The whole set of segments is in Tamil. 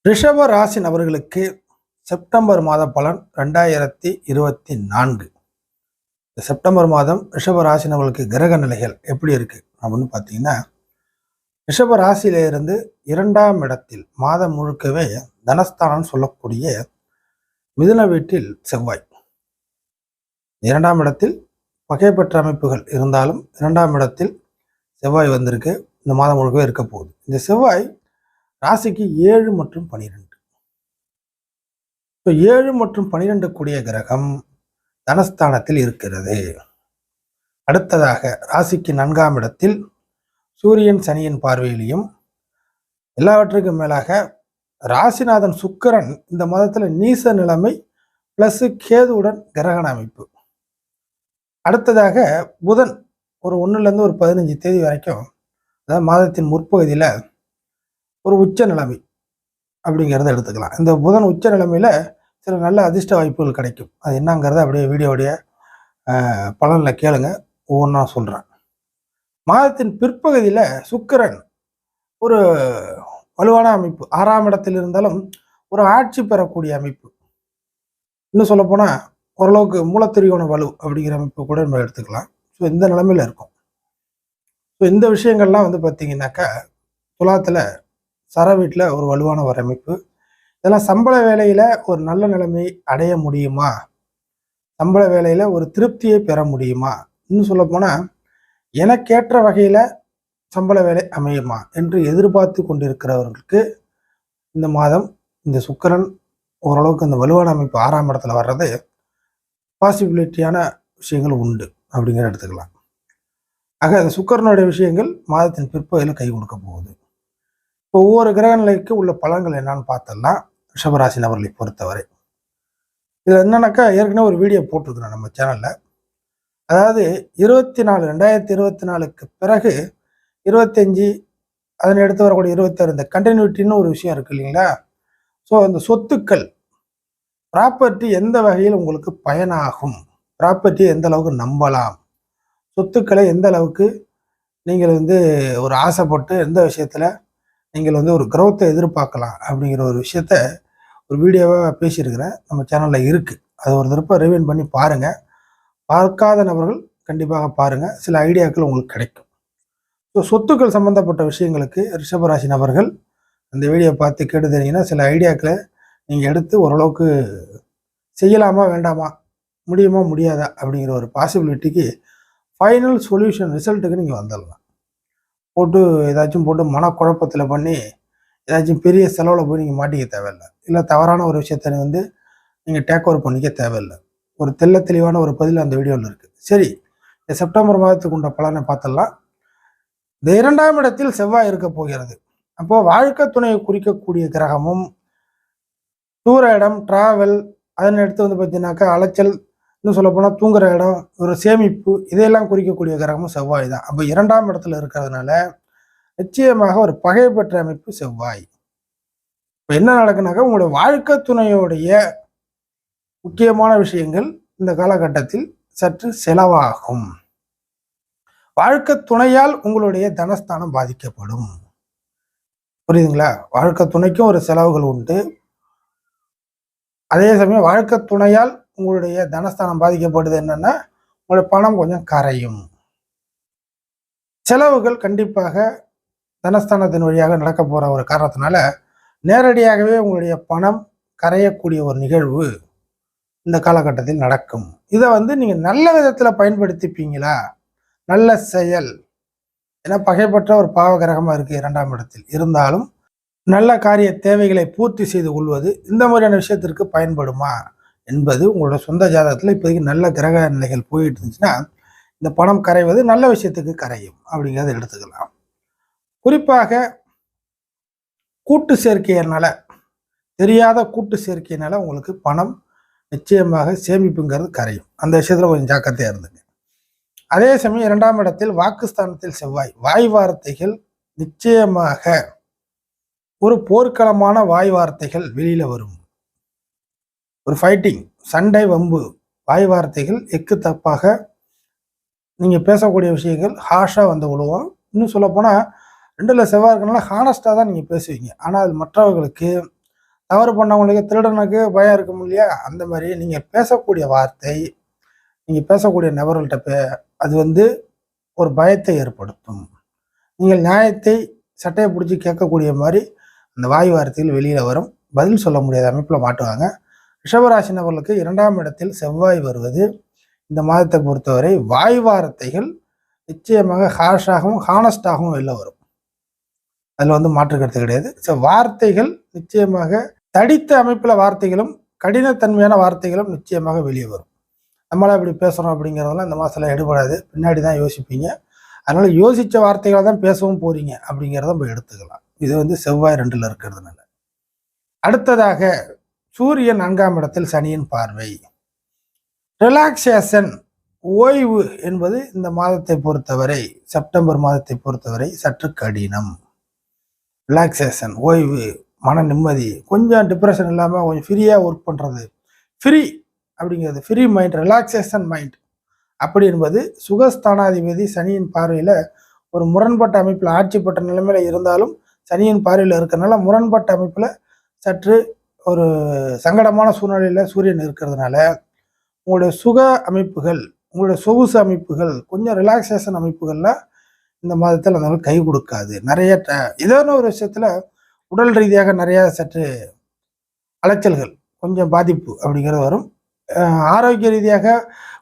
ரிஷப ராசி நபர்களுக்கு செப்டம்பர் மாத பலன் 2024. இந்த செப்டம்பர் மாதம் ரிஷப ராசி நபர்களுக்கு கிரக நிலைகள் எப்படி இருக்கு அப்படின்னு பார்த்தீங்கன்னா, ரிஷப ராசியில இருந்து 2ஆம் இடத்தில் மாதம் முழுக்கவே தனஸ்தானம் சொல்லக்கூடிய மிதுன வீட்டில் செவ்வாய். 2ஆம் இடத்தில் பகைப்பற்ற அமைப்புகள் இருந்தாலும் 2ஆம் இடத்தில் செவ்வாய் வந்திருக்கு. இந்த மாதம் முழுக்கவே இருக்க போகுது. இந்த செவ்வாய் ராசிக்கு 7 மற்றும் 12. இப்போ 7 மற்றும் 12 கூடிய கிரகம் தனஸ்தானத்தில் இருக்கிறது. அடுத்ததாக ராசிக்கு 4ஆம் இடத்தில் சூரியன் சனியின் பார்வையிலையும், எல்லாவற்றுக்கும் மேலாக ராசிநாதன் சுக்கிரன் இந்த மாதத்தில் நீச நிலைமை பிளஸ் கேதுவுடன் கிரகண அமைப்பு. அடுத்ததாக புதன் ஒரு 1லேருந்து ஒரு 15 தேதி வரைக்கும், அதாவது மாதத்தின் முற்பகுதியில் ஒரு உச்ச நிலைமை அப்படிங்கிறத எடுத்துக்கலாம். இந்த புதன் உச்ச நிலைமையில சில நல்ல அதிர்ஷ்ட வாய்ப்புகள் கிடைக்கும். அது என்னங்கிறத அப்படியே வீடியோடைய பலனில் கேளுங்க, ஒவ்வொன்றா சொல்கிறேன். மாதத்தின் பிற்பகுதியில் சுக்கிரன் ஒரு வலுவான அமைப்பு, 6ஆம் இடத்தில் இருந்தாலும் ஒரு ஆட்சி பெறக்கூடிய அமைப்பு. இன்னும் சொல்லப்போனால் ஓரளவுக்கு மூலத்திரிகோண வலு அப்படிங்கிற அமைப்பு கூட நம்ம எடுத்துக்கலாம். ஸோ இந்த நிலைமையில் இருக்கும். ஸோ இந்த விஷயங்கள்லாம் வந்து பார்த்தீங்கன்னாக்கா, துலாத்தில் சர வீட்டில் ஒரு வலுவான ஒரு அமைப்பு. இதெல்லாம் சம்பள வேலையில் ஒரு நல்ல நிலைமை அடைய முடியுமா, சம்பள வேலையில் ஒரு திருப்தியை பெற முடியுமா, இன்னும் சொல்லப்போனால் எனக்கேற்ற வகையில் சம்பள வேலை அமையுமா என்று எதிர்பார்த்து கொண்டிருக்கிறவர்களுக்கு இந்த மாதம் இந்த சுக்கிரன் ஓரளவுக்கு இந்த வலுவான அமைப்பு 6ஆம் இடத்துல வர்றது பாசிபிலிட்டியான விஷயங்கள் உண்டு அப்படிங்கிற எடுத்துக்கலாம். ஆக அந்த சுக்கிரனுடைய விஷயங்கள் மாதத்தின் பிற்பகுதியில் கை கொடுக்க போகுது. இப்போ ஒவ்வொரு கிரக நிலைக்கு உள்ள பலன்கள் என்னன்னு பார்த்தலாம் ரிஷபராசி நபர்களை பொறுத்தவரை. இதில் என்னன்னாக்கா, ஏற்கனவே ஒரு வீடியோ போட்டிருக்கிறேன் நம்ம சேனலில். அதாவது 2024 பிறகு 25, அதனை எடுத்து வரக்கூடிய 26, இந்த கண்டினியூட்டின்னு ஒரு விஷயம் இருக்கு இல்லைங்களா. ஸோ அந்த சொத்துக்கள், ப்ராப்பர்ட்டி எந்த வகையில் உங்களுக்கு பயனாகும், ப்ராப்பர்ட்டியை எந்த அளவுக்கு நம்பலாம், சொத்துக்களை எந்த அளவுக்கு நீங்கள் ஒரு ஆசைப்பட்டு எந்த விஷயத்தில் நீங்கள் ஒரு growth எதிர்பார்க்கலாம் அப்படிங்கிற ஒரு விஷயத்த ஒரு வீடியோவாக பேசியிருக்கிறேன், நம்ம சேனலில் இருக்குது. அது ஒரு தடவை ரிவைண்ட் பண்ணி பாருங்கள். பார்க்காத நபர்கள் கண்டிப்பாக பாருங்கள், சில ஐடியாக்கள் உங்களுக்கு கிடைக்கும். ஸோ சொத்துக்கள் சம்மந்தப்பட்ட விஷயங்களுக்கு ரிஷபராசி நபர்கள் அந்த வீடியோ பார்த்து கேட்டு தெரிஞ்சிங்கன்னா சில ஐடியாக்களை நீங்கள் எடுத்து ஓரளவுக்கு செய்யலாமா வேண்டாமா, முடியுமா முடியாதா அப்படிங்கிற ஒரு பாசிபிலிட்டிக்கு ஃபைனல் சொல்யூஷன் ரிசல்ட்டுக்கு நீங்கள் வந்துடலாம். போட்டு ஏதாச்சும் போட்டு மனக்குழப்பத்தில் பண்ணி ஏதாச்சும் பெரிய செலவில் போய் நீங்கள் மாட்டிக்க தேவையில்லை. இல்லை தவறான ஒரு விஷயத்தை நீங்கள் டேக் ஓவர் பண்ணிக்க தேவையில்லை. ஒரு தெளிவான ஒரு பதில் அந்த வீடியோவில் இருக்குது. சரி, இந்த செப்டம்பர் மாதத்துக்கு உண்ட பலனை பார்த்துடலாம். இந்த 2ஆம் இடத்தில் செவ்வாய் இருக்க போகிறது. அப்போது வாழ்க்கை துணையை குறிக்கக்கூடிய கிரகமும், தூர இடம், டிராவல், அதனை எடுத்து பார்த்தீங்கன்னாக்கா அலைச்சல், இன்னும் சொல்லப்போனால் தூங்குற இடம், ஒரு சேமிப்பு, இதையெல்லாம் குறிக்கக்கூடிய கிரகமும் செவ்வாய் தான். அப்போ 2ஆம் இடத்துல இருக்கிறதுனால நிச்சயமாக ஒரு பகை பெற்ற அமைப்பு செவ்வாய். இப்போ என்ன நடக்குனாக்கா, உங்களுடைய வாழ்க்கை துணையோடைய முக்கியமான விஷயங்கள் இந்த காலகட்டத்தில் சற்று செலவாகும். வாழ்க்கை துணையால் உங்களுடைய தனஸ்தானம் பாதிக்கப்படும். புரியுதுங்களா? வாழ்க்கை துணைக்கும் ஒரு செலவுகள் உண்டு. அதே சமயம் வாழ்க்கை துணையால் உங்களுடைய தனஸ்தானம் பாதிக்கப்படுது. என்னன்னா, உங்களுடைய பணம் கொஞ்சம் கரையும். செலவுகள் கண்டிப்பாக தனஸ்தானத்தின் வழியாக நடக்க போற ஒரு காரணத்தினால நேரடியாகவே உங்களுடைய பணம் கரையக்கூடிய ஒரு நிகழ்வு இந்த காலகட்டத்தில் நடக்கும். இதை நீங்க நல்ல விதத்துல பயன்படுத்திப்பீங்களா? நல்ல செயல், ஏன்னா பகைப்பற்ற ஒரு பாவ கிரகமா இருக்கு 2ஆம் இடத்தில் இருந்தாலும் நல்ல காரிய தேவைகளை பூர்த்தி செய்து கொள்வது இந்த மாதிரியான விஷயத்திற்கு பயன்படுமா என்பது உங்களோட சொந்த ஜாதகத்தில் இப்போதைக்கு நல்ல கிரக நிலைகள் போயிட்டு இருந்துச்சுன்னா இந்த பணம் கரைவது நல்ல விஷயத்துக்கு கரையும் அப்படிங்கிறத எடுத்துக்கலாம். குறிப்பாக கூட்டு சேர்க்கையினால, தெரியாத கூட்டு சேர்க்கையினால உங்களுக்கு பணம் நிச்சயமாக சேமிப்புங்கிறது கரையும். அந்த விஷயத்துல கொஞ்சம் ஜாக்கிரதையா இருந்துங்க. அதே சமயம் 2ஆம் இடத்தில் வாக்குஸ்தானத்தில் செவ்வாய், வாய் வார்த்தைகள் நிச்சயமாக ஒரு போர்க்களமான வாய் வார்த்தைகள் வெளியில வரும். ஒரு ஃபைட்டிங், சண்டை, வம்பு, வாய் வார்த்தைகள் எக்கு தப்பாக நீங்க பேசக்கூடிய விஷயங்கள் ஹாஷா விழுவோம். இன்னும் சொல்ல போனா 2ல் செவ்வாய் இருக்கனால ஹானஸ்டா தான் நீங்க பேசுவீங்க. ஆனால் அது மற்றவர்களுக்கு தவறு பண்ணவங்களுக்கு திருடனுக்கு பயம் இருக்கும் இல்லையா, அந்த மாதிரி நீங்கள் பேசக்கூடிய வார்த்தை, நீங்கள் பேசக்கூடிய நபர்கள்ட்ட அது வந்து ஒரு பயத்தை ஏற்படுத்தும். நீங்கள் நியாயத்தை சட்டையை பிடிச்சி கேட்கக்கூடிய மாதிரி அந்த வாய் வார்த்தைகள் வெளியில் வரும். பதில் சொல்ல முடியாத அமைப்பில் மாட்டுவாங்க. ரிஷபராசி நபர்களுக்கு 2ஆம் இடத்தில் செவ்வாய் வருவது இந்த மாதத்தை பொறுத்தவரை வாய் வார்த்தைகள் நிச்சயமாக ஹார்ஷாகவும் ஹானஸ்டாகவும் வெளில வரும். அதில் வந்து மாற்று கருத்து கிடையாது. ஸோ வார்த்தைகள் நிச்சயமாக தடித்த அமைப்பில் வார்த்தைகளும் கடினத்தன்மையான வார்த்தைகளும் நிச்சயமாக வெளியே வரும். நம்மளால் இப்படி பேசுகிறோம் அப்படிங்கிறதெல்லாம் இந்த மாதத்தில் எடுபடாது. பின்னாடி தான் யோசிப்பீங்க. அதனால் யோசித்த வார்த்தைகளை தான் பேசவும் போகிறீங்க அப்படிங்கிறத நம்ம எடுத்துக்கலாம். இது வந்து செவ்வாய் 2ல் இருக்கிறதுனால. அடுத்ததாக சூரியன் 4ஆம் இடத்தில் சனியின் பார்வை. ரிலாக்ஸேஷன், ஓய்வு என்பது இந்த மாதத்தை பொறுத்தவரை, செப்டம்பர் மாதத்தை பொறுத்தவரை சற்று கடினம். ரிலாக்ஸேஷன், ஓய்வு, மன நிம்மதி, கொஞ்சம் டிப்ரெஷன் இல்லாமல் கொஞ்சம் ஃப்ரீயாக ஒர்க் பண்ணுறது. ஃப்ரீ அப்படிங்கிறது ஃப்ரீ மைண்ட், ரிலாக்ஸேஷன் மைண்ட் அப்படி என்பது சுகஸ்தானாதிபதி சனியின் பார்வையில் ஒரு முரண்பட்ட அமைப்பில் ஆட்சி பெற்ற நிலைமையில் இருந்தாலும் சனியின் பார்வையில் இருக்கிறதுனால முரண்பட்ட அமைப்பில் சற்று ஒரு சங்கடமான சூழ்நிலையில் சூரியன் இருக்கிறதுனால உங்களுடைய சுக அமைப்புகள், உங்களுடைய சொகுசு அமைப்புகள், கொஞ்சம் ரிலாக்ஸேஷன் அமைப்புகளில் இந்த மாதத்தில் அந்த கை கொடுக்காது. நிறைய ஏதோ ஒரு விஷயத்தில் உடல் ரீதியாக நிறைய சற்று அலைச்சல்கள், கொஞ்சம் பாதிப்பு அப்படிங்கிறது வரும். ஆரோக்கிய ரீதியாக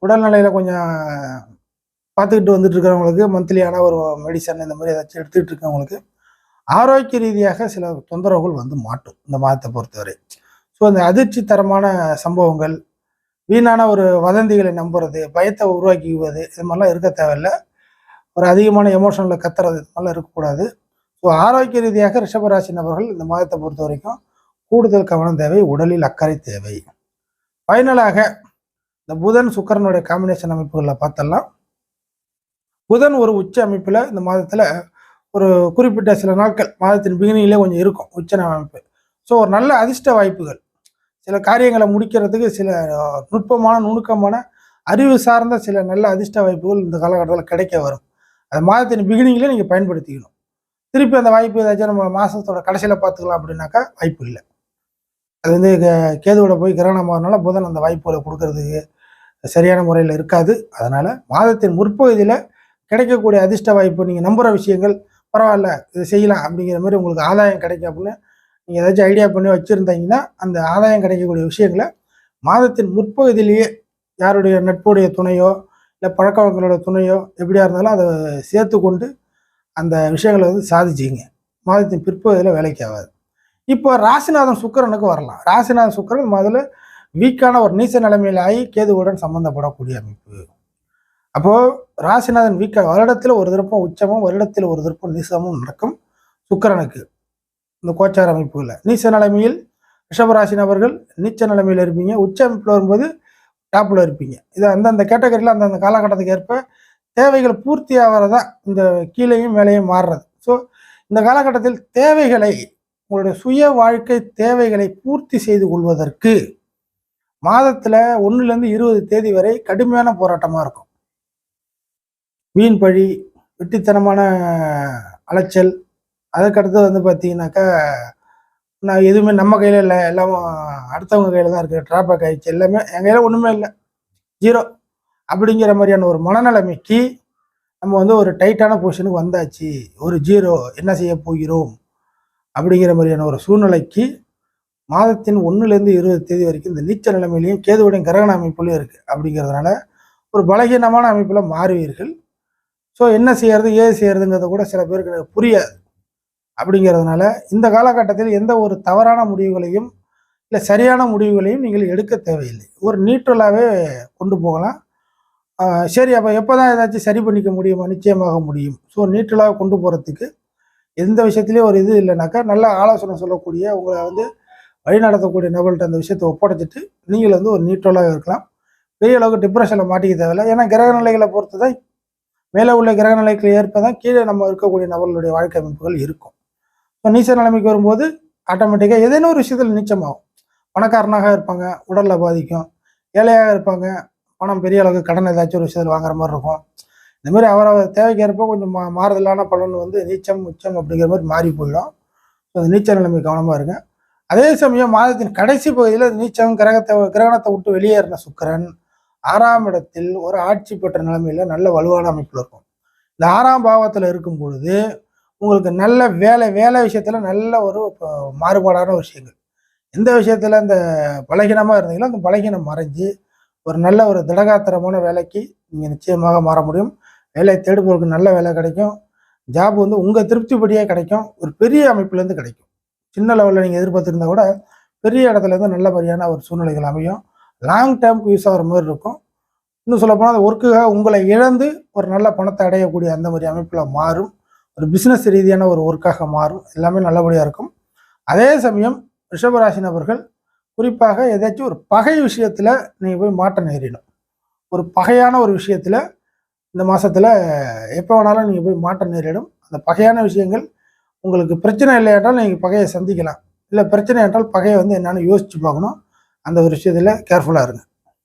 உடல்நிலையில் கொஞ்சம் பார்த்துக்கிட்டு வந்துட்டு இருக்கிறவங்களுக்கு மந்த்லியான ஒரு மெடிசன் இந்த மாதிரி ஏதாச்சும் எடுத்துக்கிட்டு இருக்கவங்களுக்கு ஆரோக்கிய ரீதியாக சில தொந்தரவுகள் வந்து மாட்டும் இந்த மாதத்தை பொறுத்தவரை. ஸோ அந்த அதிர்ச்சி தரமான சம்பவங்கள், வீணான ஒரு வதந்திகளை நம்புறது, பயத்தை உருவாக்கிக்குவது, இது மாதிரிலாம் இருக்க தேவையில்லை. ஒரு அதிகமான எமோஷனில் கத்துறது, இது மாதிரிலாம் இருக்கக்கூடாது. ஸோ ஆரோக்கிய ரீதியாக ரிஷபராசி நபர்கள் இந்த மாதத்தை பொறுத்த வரைக்கும் கூடுதல் கவனம் தேவை, உடலில் அக்கறை தேவை. ஃபைனலாக இந்த புதன் சுக்கிரனுடைய காம்பினேஷன் அமைப்புகளில் பார்த்தலாம். புதன் ஒரு உச்ச அமைப்பில் இந்த மாதத்தில் ஒரு குறிப்பிட்ட சில நாட்கள் மாதத்தின் பிகினிங்லேயே கொஞ்சம் இருக்கும் உச்ச அமைப்பு. ஸோ ஒரு நல்ல அதிர்ஷ்ட வாய்ப்புகள், சில காரியங்களை முடிக்கிறதுக்கு சில நுட்பமான நுணுக்கமான அறிவு சார்ந்த சில நல்ல அதிர்ஷ்ட வாய்ப்புகள் இந்த காலகட்டத்தில் கிடைக்க வரும். அந்த மாதத்தின் பிகினிங்லேயே நீங்கள் பயன்படுத்திக்கணும். திருப்பி அந்த வாய்ப்பு ஏதாச்சும் நம்ம மாதத்தோட கடைசியில் பார்த்துக்கலாம் அப்படின்னாக்கா வாய்ப்பு இல்லை. அது வந்து கேதுவோட போய் கிரகணம் ஆகிறதுனால புதன் அந்த வாய்ப்புகளை கொடுக்கறதுக்கு சரியான முறையில் இருக்காது. அதனால் மாதத்தின் முற்பகுதியில் கிடைக்கக்கூடிய அதிர்ஷ்ட வாய்ப்பு, நீங்கள் நம்புகிற விஷயங்கள் பரவாயில்ல இது செய்யலாம் அப்படிங்கிற மாதிரி உங்களுக்கு ஆதாயம் கிடைக்கும் அப்படின்னு நீங்கள் ஏதாச்சும் ஐடியா பண்ணி வச்சுருந்தீங்கன்னா அந்த ஆதாயம் கிடைக்கக்கூடிய விஷயங்களை மாதத்தின் முற்பகுதியிலேயே யாருடைய நட்புடைய துணையோ இல்லை பழக்க வழக்கங்களோட துணையோ எப்படியா இருந்தாலும் அதை சேர்த்து கொண்டு அந்த விஷயங்களை வந்து சாதிச்சிங்க. மாதத்தின் பிற்பகுதியில் வேலைக்கு ஆகாது. இப்போ ராசிநாதன் சுக்கிரனுக்கு வரலாம். ராசிநாதன் சுக்கிரன் முதல்ல வீக்கான ஒரு நீச்ச நிலைமையில் ஆகி கேதுவுடன் சம்பந்தப்படக்கூடிய அமைப்பு. அப்போது ராசிநாதன் வீக்காக வருடத்தில் ஒரு திருப்பம் உச்சமும் வருடத்தில் ஒரு திருப்பம் நீசமும் நடக்கும் சுக்கிரனுக்கு. இந்த கோச்சார அமைப்புகளில் நீச்ச நிலைமையில் ரிஷபராசி நபர்கள் நீச்ச நிலைமையில் இருப்பீங்க, உச்ச அமைப்பில் வரும்போது டாப்பில் இருப்பீங்க. இது அந்தந்த கேட்டகரியில் அந்தந்த காலகட்டத்துக்கு ஏற்ப தேவைகள் பூர்த்தி ஆகிறதான் இந்த கீழேயும் மேலேயும் மாறுறது. ஸோ இந்த காலகட்டத்தில் தேவைகளை, உங்களுடைய சுய வாழ்க்கை தேவைகளை பூர்த்தி செய்து கொள்வதற்கு மாதத்தில் 1லேருந்து 20 தேதி வரை கடுமையான போராட்டமாக இருக்கும். வீண் பழி, வெட்டித்தனமான அலைச்சல், அதுக்கடுத்து வந்து பார்த்தீங்கன்னாக்கா நான் எதுவுமே நம்ம கையில் இல்லை, எல்லாமே அடுத்தவங்க கையில் தான் இருக்குது, ட்ராபேக் ஆகிடுச்சு, எல்லாமே என் கையில் ஒன்றுமே இல்லை, ஜீரோ அப்படிங்கிற மாதிரியான ஒரு மனநிலைமைக்கு நம்ம வந்து ஒரு டைட்டான பொசிஷனுக்கு வந்தாச்சு. ஒரு ஜீரோ, என்ன செய்ய போகிறோம் அப்படிங்கிற மாதிரியான ஒரு சூழ்நிலைக்கு மாதத்தின் 1லேருந்து 20 தேதி வரைக்கும் இந்த நீச்ச நிலைமையிலையும் கேதுவுடைய கிரகண அமைப்புலையும் இருக்குது. அப்படிங்கிறதுனால ஒரு பலகீனமான அமைப்பில் மாறுவீர்கள். ஸோ என்ன செய்யறது ஏது செய்யறதுங்கிறத கூட சில பேருக்கு புரியாது. அப்படிங்கிறதுனால இந்த காலகட்டத்தில் எந்த ஒரு தவறான முடிவுகளையும் இல்லை சரியான முடிவுகளையும் நீங்கள் எடுக்க தேவையில்லை. ஒரு நியூட்ரலாகவே கொண்டு போகலாம். சரி, அப்போ எப்போ தான் ஏதாச்சும் சரி பண்ணிக்க முடியுமா? நிச்சயமாக முடியும். ஸோ நியூட்ரலாக கொண்டு போகிறதுக்கு எந்த விஷயத்துலேயும் ஒரு இது இல்லைனாக்கா நல்ல ஆலோசனை சொல்லக்கூடிய உங்களை வந்து வழிநடத்தக்கூடிய நபர்கள்ட்ட அந்த விஷயத்தை ஒப்படைச்சிட்டு நீங்கள் வந்து ஒரு நியூட்ரலாக இருக்கலாம். பெரிய அளவுக்கு டிப்ரெஷனில் மாட்டிக்க தேவையில்லை. ஏன்னா கிரக நிலைகளை பொறுத்து தான் மேலே உள்ள கிரக நிலைக்கு ஏற்ப தான் கீழே நம்ம இருக்கக்கூடிய நபர்களுடைய வாழ்க்கை அமைப்புகள் இருக்கும். ஸோ நீச்ச நிலைமைக்கு வரும்போது ஆட்டோமேட்டிக்காக ஏதேனும் ஒரு விஷயத்தில் நீச்சமாகும். பணக்காரனாக இருப்பாங்க, உடலில் பாதிக்கும். ஏழையாக இருப்பாங்க, பணம் பெரிய அளவுக்கு கடன் ஏதாச்சும் ஒரு விஷயத்தில் வாங்குற மாதிரி இருக்கும். இந்த மாதிரி அவரவர் தேவைக்கு ஏற்ப கொஞ்சம் மாறுதலான பலன் வந்து நீச்சம் உச்சம் அப்படிங்கிற மாதிரி மாறி போயிடும். ஸோ அந்த நீச்ச நிலைமை கவனமாக இருங்க. அதே சமயம் மாதத்தின் கடைசி பகுதியில் நீச்சம் கிரகணத்தை விட்டு வெளியேறின சுக்கிரன் 6ஆம் இடத்தில் ஒரு ஆட்சி பெற்ற நிலைமையில நல்ல வலுவான அமைப்பில் இருக்கும். இந்த 6ஆம் பாவத்தில் இருக்கும் பொழுது உங்களுக்கு நல்ல வேலை விஷயத்துல நல்ல ஒரு மாறுபாடான விஷயங்கள். எந்த விஷயத்துல இந்த பலகீனமா இருந்தீங்களோ அந்த பலகீனம் மறைஞ்சு ஒரு நல்ல ஒரு திடகாத்திரமான வேலைக்கு நீங்க நிச்சயமாக மாற முடியும். வேலை தேடுபவர்களுக்கு நல்ல வேலை கிடைக்கும். ஜாப் வந்து உங்க திருப்திப்படியே கிடைக்கும். ஒரு பெரிய அமைப்புலேருந்து கிடைக்கும். சின்ன லெவலில் நீங்கள் எதிர்பார்த்துருந்தா கூட பெரிய இடத்துலேருந்து நல்லபடியான ஒரு சூழ்நிலைகள் அமையும். லாங் டேர்முக்கு யூஸ் ஆகிற மாதிரி இருக்கும். இன்னும் சொல்லப்போனால் அந்த ஒர்க்குக்காக உங்களை இழந்து ஒரு நல்ல பணத்தை அடையக்கூடிய அந்த மாதிரி அமைப்பில் மாறும். ஒரு பிஸ்னஸ் ரீதியான ஒரு ஒர்க்காக மாறும். எல்லாமே நல்லபடியாக இருக்கும். அதே சமயம் ரிஷபராசி நபர்கள் குறிப்பாக ஏதாச்சும் ஒரு பகை விஷயத்தில் நீங்கள் போய் மாற்றம் நேரிடும். ஒரு பகையான ஒரு விஷயத்தில் இந்த மாதத்தில் எப்போ வேணாலும் நீங்கள் போய் மாற்றம் நேரிடும். அந்த பகையான விஷயங்கள் உங்களுக்கு பிரச்சனை இல்லை என்றால் நீங்கள் பகையை சந்திக்கலாம். இல்லை பிரச்சனை என்றால் பகையை வந்து என்னென்னு யோசித்து பார்க்கணும். அந்த ஒரு விஷயத்தில் கேர்ஃபுல்லாக இருங்க.